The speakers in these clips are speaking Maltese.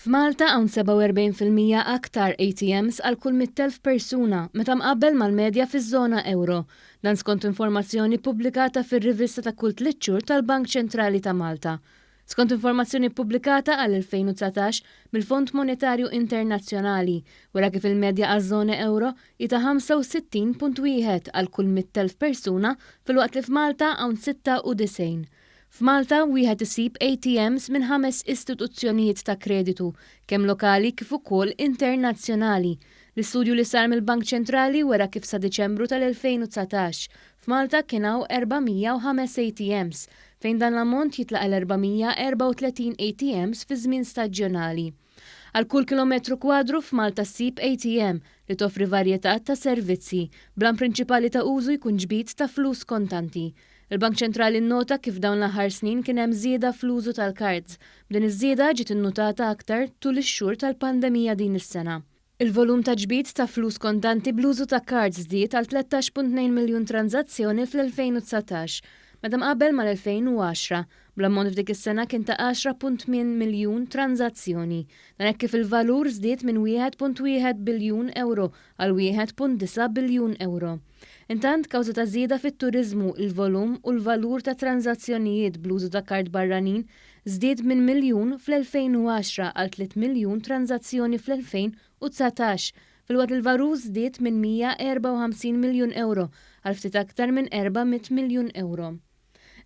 F'Malta hawn 47% aktar ATMs għal kull 100,000 persuna meta mqabbel mal-medja fiż-żona euro. Dan skont informazzjoni pubblikata fir-rivista ta' kull 3 xhur tal-Bank Ċentrali ta' Malta. Skont informazzjoni pubblikata għal 2019 mill-Fond Monetarju Internazzjonali, wara kif il-medja għaż-żona euro hija 65.1 għal kull 100,000 persuna filwaqt li f'Malta hawn 96. F'Malta wieħed isib ATMs minn 5 istituzzjonijiet ta' kreditu, kemm lokali kif ukoll internazzjonali. L-istudju li sar mill-Bank Ċentrali wara kif sa Diċembru tal-2019 f'Malta kien hawn 405 ATMs, fejn dan l-ammont jitlaq l-434 ATMs fi żmien staġjonali. Għal kull kilometru kwadru f'Malta ssib ATM li toffri varjetà ta' servizzi, blan prinċipali ta' użu jkun ġbit ta' flus kontanti. Il-Bank Ċentrali nnota kif dawn l-aħħar snin kien hemm żieda fl-użu tal-cards. Din iż-żieda ġiet innutata aktar tul ix-xhur tal-pandemija din is-sena. Il-volum ta' ġbit ta' flus kontanti bl-użu ta' cards żdied għal 13.2 miljun tranzazzjoni fl-2019, meta mqabbel mal-2010, bl-ammont f'dik is-sena kien ta' 10.8 miljun tranzazzjoni. Dan hekk kif il-valur żdied minn 1.1 biljun euro għal 1.9 biljun euro. Intant kawża ta' żieda fit-turiżmu, il-volum u l-valur ta' tranzazzjonijiet bl-użu ta' kart barranin żdied minn miljun fl-2010 għal 3 miljun tranzazzjoni fl-2019, filwaqt il-valur żdied minn 154 miljun euro għal ftit aktar minn 400 miljun euro.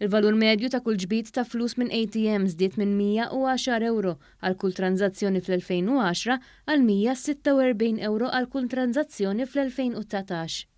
Il-valur medju ta' kull ġbit ta' flus minn ATM żdied minn 110 euro għal kull tranzazzjoni fl-2010 għal 146 euro għal kull tranzazzjoni fl-2019.